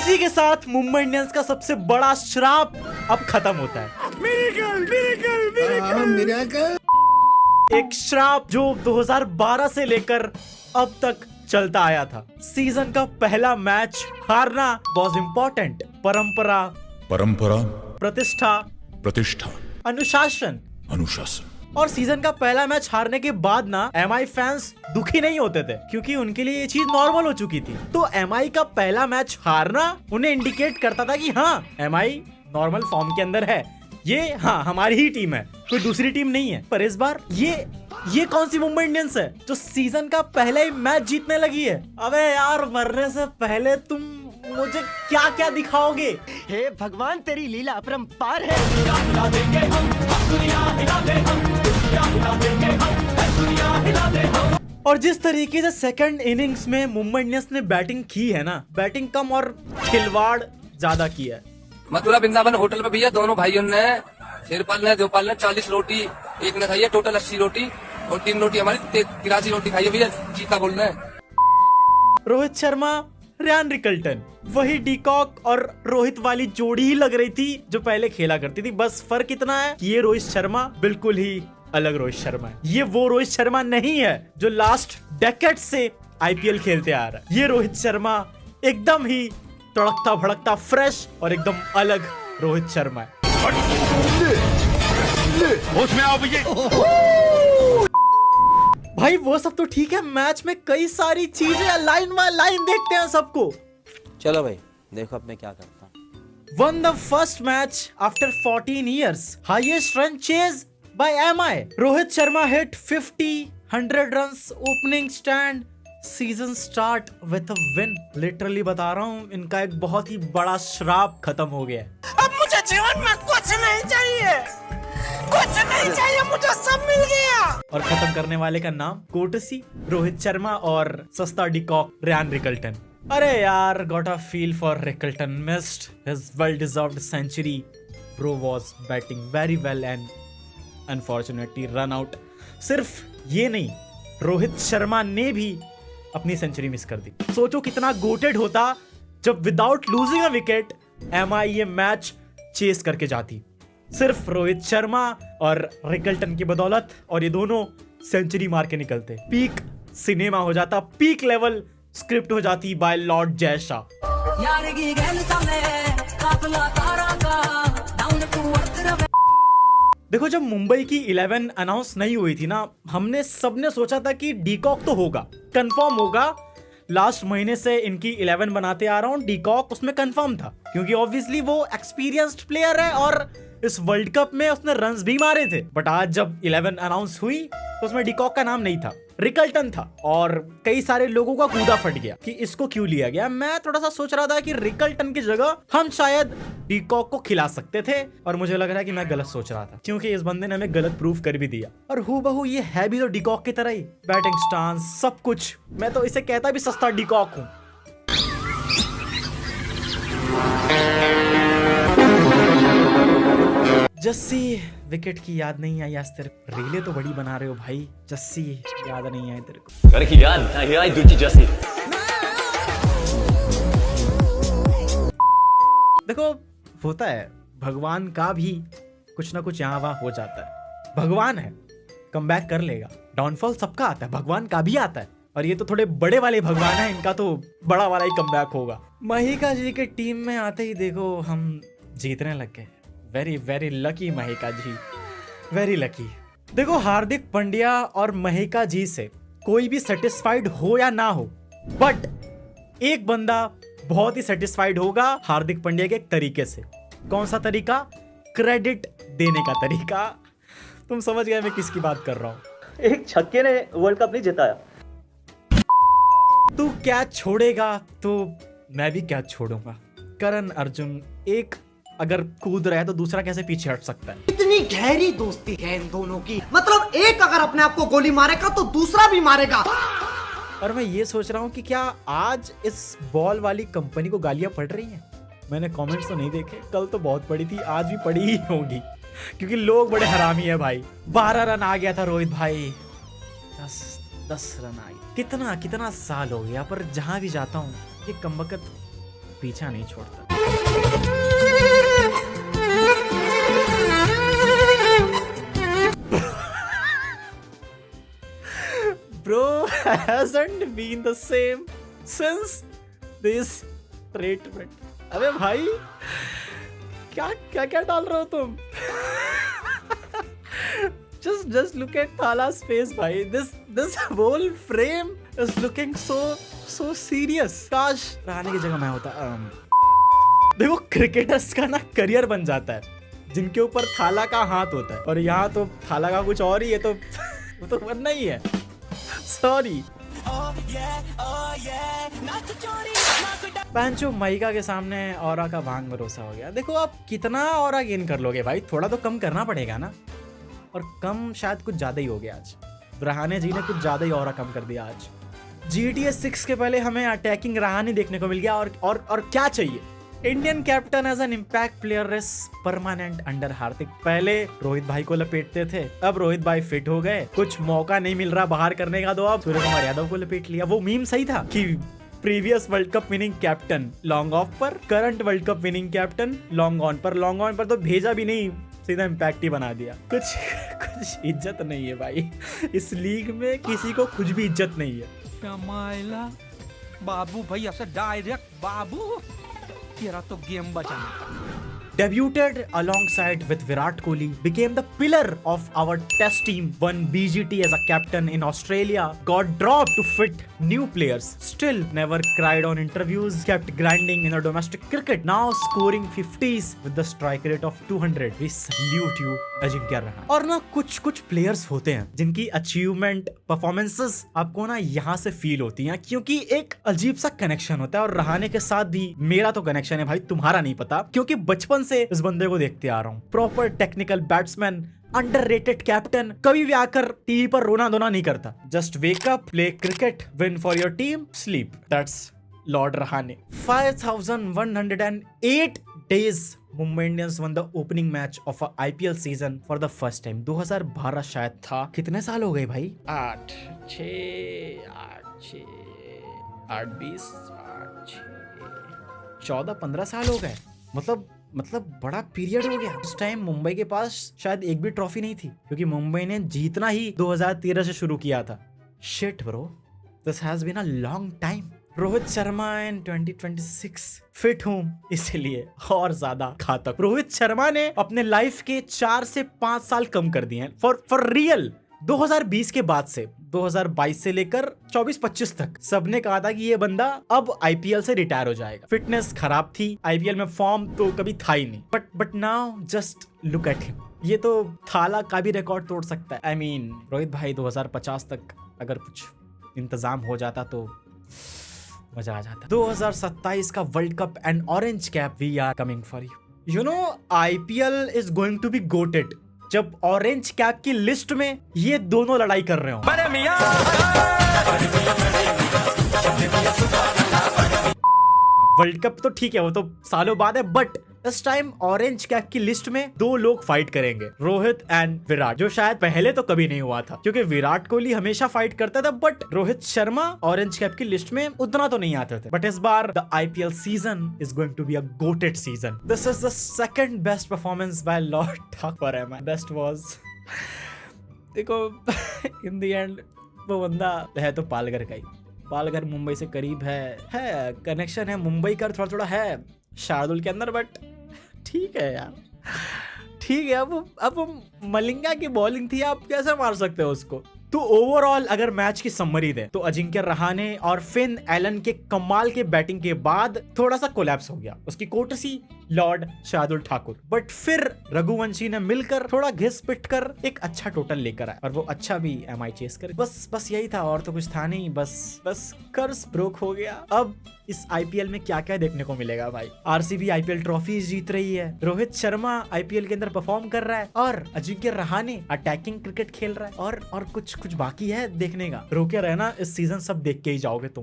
इसी के साथ मुंबई इंडियंस का सबसे बड़ा श्राप अब खत्म होता है। एक श्राप जो 2012 से लेकर अब तक चलता आया था। सीजन का पहला मैच हारना वॉज इम्पोर्टेंट। परंपरा, प्रतिष्ठा, अनुशासन। और सीजन का पहला मैच हारने के बाद ना एमआई फैंस दुखी नहीं होते थे, क्योंकि उनके लिए ये चीज नॉर्मल हो चुकी थी। तो एमआई का पहला मैच हारना उन्हें इंडिकेट करता था कि हाँ, एमआई नॉर्मल फॉर्म के अंदर है, ये हाँ हमारी ही टीम है, कोई दूसरी टीम नहीं है। पर इस बार ये कौन सी मुंबई इंडियंस है जो सीजन का पहला ही मैच जीतने लगी है? अबे यार, मरने से पहले तुम मुझे क्या क्या दिखाओगे? हे भगवान, तेरी लीला अपरंपार है। और जिस तरीके से सेकंड इनिंग्स में मुंबई इंडियंस ने बैटिंग की है ना, बैटिंग कम और खिलवाड़ ज्यादा किया है। मथुरा वृंदावन होटल पे भैया दोनों भाइयों ने, शेरपाल ने, देवपाल ने 40 रोटी एक ने खाई है, टोटल 80 रोटी, और 3 रोटी हमारी 83 रोटी खाई है भैया। जीता बोल रहे हैं। रोहित शर्मा, रियान रिकल्टन, वही डीकॉक और रोहित वाली जोड़ी ही लग रही थी जो पहले खेला करती थी। बस फर्क इतना है कि ये रोहित शर्मा बिल्कुल ही अलग रोहित शर्मा है। ये वो रोहित शर्मा नहीं है जो लास्ट डेकेड से आईपीएल खेलते आ रहा है। ये रोहित शर्मा एकदम ही तड़कता भड़कता फ्रेश और एकदम अलग रोहित शर्मा है। होश में आओ भैया। भाई वो सब तो ठीक है, मैच में कई सारी चीजें लाइन बाय लाइन देखते हैं सबको। चलो भाई, देखो अब मैं क्या करता हूँ। Won the first match after 14 years. Highest run chase by MI. Rohit Sharma hit 50, 100 runs opening stand. Season start with a win. Literally बता रहा हूँ, इनका एक बहुत ही बड़ा श्राप खत्म हो गया है। अब मुझे जीवन में कुछ नहीं चाहिए, कुछ नहीं चाहिए, मुझे सब मिल गया। और खत्म करने वाले का नाम कोटसी रोहित शर्मा और सस्ता डिकॉक रियान रिकल्टन। अरे यार, got a feel for Rickelton, missed his well deserved century. Bro was batting very well and unfortunately run out. सिर्फ ये नहीं, रोहित शर्मा ने भी अपनी सेंचुरी मिस कर दी। सोचो कितना गोटेड होता जब without losing a wicket MI ये मैच चेस करके जाती। सिर्फ रोहित शर्मा और रिकल्टन की बदौलत, और ये दोनों सेंचुरी मार के निकलते। पीक सिनेमा हो जाता, पीक लेवल स्क्रिप्ट हो जाती बाय लॉर्ड जय शाह। देखो, जब मुंबई की 11 अनाउंस नहीं हुई थी ना, हमने सबने सोचा था कि डीकॉक तो होगा, कंफर्म होगा। लास्ट महीने से इनकी 11 बनाते आ रहा हूँ, डीकॉक उसमें कंफर्म था, क्योंकि ऑब्वियसली वो एक्सपीरियंस्ड प्लेयर है और इस वर्ल्ड कप में उसने रन्स भी मारे थे। बट आज जब 11 अनाउंस हुई तो उसमें डीकॉक का नाम नहीं था, रिकल्टन था। और कई सारे लोगों का कूदा फट गया कि इसको क्यों लिया गया। मैं थोड़ा सा सोच रहा था कि रिकल्टन की जगह हम शायद डीकॉक को खिला सकते थे, और मुझे लग रहा है कि मैं गलत सोच रहा था, क्योंकि इस बंदे ने हमें गलत प्रूफ कर भी दिया। और हूबहू ये है भी तो डीकॉक की तरह ही, बैटिंग स्टांस सब कुछ। मैं तो इसे कहता भी सस्ता डीकॉक हूँ। जस्सी, विकेट की याद नहीं आई आज तेरे? रीले तो बड़ी बना रहे हो भाई। जस्सी याद नहीं आई तेरे को? अरे याद दूची जस्सी। देखो, होता है, भगवान का भी कुछ ना कुछ यहाँ वहाँ हो जाता है। भगवान है, कमबैक कर लेगा। डाउनफॉल सबका आता है, भगवान का भी आता है। और ये तो थोड़े बड़े वाले भगवान हैं, इनका तो बड़ा वाला ही कमबैक होगा। महिका जी के टीम में आते ही देखो हम जीतने लग गए। वेरी वेरी लकी महिका जी, वेरी लकी। देखो, हार्दिक पांड्या और महिका जी से कोई भी सेटिस्फाइड हो या ना हो, बट एक बंदा बहुत ही सेटिस्फाइड होगा हार्दिक पांड्या के एक तरीके से। कौन सा तरीका? क्रेडिट देने का तरीका। तुम समझ गए मैं किसकी बात कर रहा हूँ। एक छक्के ने वर्ल्ड कप नहीं जिताया। तू क्या छोड़ेगा तो मैं भी क्या छोड़ूंगा। करण अर्जुन, एक अगर कूद रहा है तो दूसरा कैसे पीछे हट सकता है? इतनी गहरी दोस्ती है इन दोनों की, मतलब एक अगर अपने आप को गोली मारेगा तो दूसरा भी मारेगा। और मैं ये सोच रहा हूँ कि क्या आज इस बॉल वाली कंपनी को गालियां पड़ रही हैं? मैंने कमेंट्स तो नहीं देखे, कल तो बहुत पड़ी थी, आज भी पड़ी ही होंगी, क्योंकि लोग बड़े हरामी है भाई। 12 रन आ गया था रोहित भाई, 10 रन आ गए। कितना साल हो गया, पर जहां भी जाता हूँ ये कमबख्त पीछा नहीं छोड़ता। Bro hasn't been the same since this treatment. अबे भाई क्या क्या क्या डाल रहे हो तुम? Just look at Thala's face, भाई. This whole frame is looking so serious. काश रहाणे की जगह मैं होता। देखो क्रिकेटर्स का ना करियर बन जाता है जिनके ऊपर थाला का हाथ होता है, और यहाँ तो थाला का कुछ और ही है, तो वो तो बनना ही है। सॉरी। पैंचो माइका के सामने ऑरा का भांग भरोसा हो गया। देखो आप कितना ऑरा गेन कर लोगे भाई, थोड़ा तो कम करना पड़ेगा ना। और कम शायद कुछ ज्यादा ही हो गया आज। रहाणे जी ने कुछ ज्यादा ही ऑरा कम कर दिया आज। GTA 6 के पहले हमें अटैकिंग रहाणे देखने को मिल गया, और क्या चाहिए। Indian captain as an impact player is permanent under Hardik. पहले रोहित भाई को लपेटते थे, अब रोहित भाई फिट हो गए, कुछ मौका नहीं मिल रहा बाहर करने का, तो अब सूर्य कुमार यादव को लपेट लिया। वो मीम सही था कि previous world cup winning captain long off पर, current world cup winning captain long on पर। लॉन्ग ऑन पर तो भेजा भी नहीं, सीधा इम्पैक्ट ही बना दिया। कुछ इज्जत नहीं है भाई इस लीग में, किसी को कुछ भी इज्जत नहीं है। मायला बाबू भाई ऐसा डायरेक्ट बाबू, तेरा तो गेम बचाना। Debuted alongside with Virat Kohli, became the pillar of our test team, won BGT as a captain in Australia, got dropped to fit new players, still never cried on interviews, kept grinding in the domestic cricket, now scoring 50s with the strike rate of 200. We salute you Ajinkya Rahane. और ना कुछ players होते हैं जिनकी achievement performances आपको ना यहाँ से फील होती हैं, क्योंकि एक अजीब सा कनेक्शन होता है। और रहाणे के साथ भी मेरा तो कनेक्शन है भाई, तुम्हारा नहीं पता, क्योंकि बचपन से इस बंदे को देखते आ रहा हूँ। Proper technical batsman, underrated captain, कभी भी आकर टीवी पर रोना धोना नहीं करता। Just wake up, play cricket, win for your team, sleep. That's Lord Rahane. 5108 days Mumbai Indians one the opening match of a IPL season for the first time. 2012 शायद था। कितने साल हो गए भाई? 8 6 8 6 8 20 8 6 14-15 साल हो गए। मतलब बड़ा पीरियड हो गया। उस टाइम मुंबई के पास शायद एक भी ट्रॉफी नहीं थी, क्योंकि मुंबई ने जीतना ही 2013 से शुरू किया था। Shit bro, this has been a long time. Rohit Sharma in 2026 fit हूं, इसलिए और ज्यादा घातक। रोहित शर्मा ने अपने लाइफ के 4 से 5 साल कम कर दिए हैं फॉर रियल। 2020 के बाद से 2022 से लेकर 24-25 तक सबने कहा था कि ये बंदा अब IPL से रिटायर हो जाएगा। फिटनेस खराब थी, IPL में फॉर्म तो कभी था ही नहीं। But now just look at him. ये तो थाला का भी रिकॉर्ड तोड़ सकता है। I mean, रोहित भाई 2050 तक अगर कुछ इंतजाम हो जाता तो मजा आ जाता। 2027 का world cup and orange cap, we are coming for you. You know IPL is going to be goated जब ऑरेंज कैप की लिस्ट में ये दोनों लड़ाई कर रहे हो। वर्ल्ड कप तो ठीक है, वो तो सालों बाद है, बट इस टाइम ऑरेंज कैप की लिस्ट में 2 लोग फाइट करेंगे, रोहित एंड विराट, जो शायद पहले तो कभी नहीं हुआ था, क्योंकि विराट कोहली हमेशा फाइट करता था, but Rohit Sharma orange cap की लिस्ट में उतना तो नहीं आते थे। बट इस बार the IPL season is going to be a goated season. This is the second best performance by lord Thakur. Best was देखो इन द एंड वो बंदा है तो पालघर का ही। पालघर मुंबई से करीब है कनेक्शन है मुंबई का थोड़ा है शार्दुल के अंदर, बट ठीक है यार, ठीक है। अब मलिंगा की बॉलिंग थी, आप कैसे मार सकते हो उसको? तो ओवरऑल अगर मैच की समरी दे तो अजिंक्य रहाणे और फिन एलन के कमाल के बैटिंग के बाद थोड़ा सा कोलैप्स हो गया, उसकी कोर्टसी लॉर्ड शार्दुल ठाकुर। बट फिर रघुवंशी ने मिलकर थोड़ा घिस पिट कर एक अच्छा टोटल लेकर आया, और वो अच्छा भी MI चेस कर। बस यही था, और तो कुछ था नहीं। बस कर्ज ब्रोक हो गया। अब इस IPL में क्या क्या देखने को मिलेगा भाई? RCB IPL ट्रॉफी जीत रही है, रोहित शर्मा IPL के अंदर परफॉर्म कर रहा है, और अजिंक्य रहाणे अटैकिंग क्रिकेट खेल रहा है, और कुछ बाकी है देखने का। रोके रहना, इस सीजन सब देख के ही जाओगे तुम।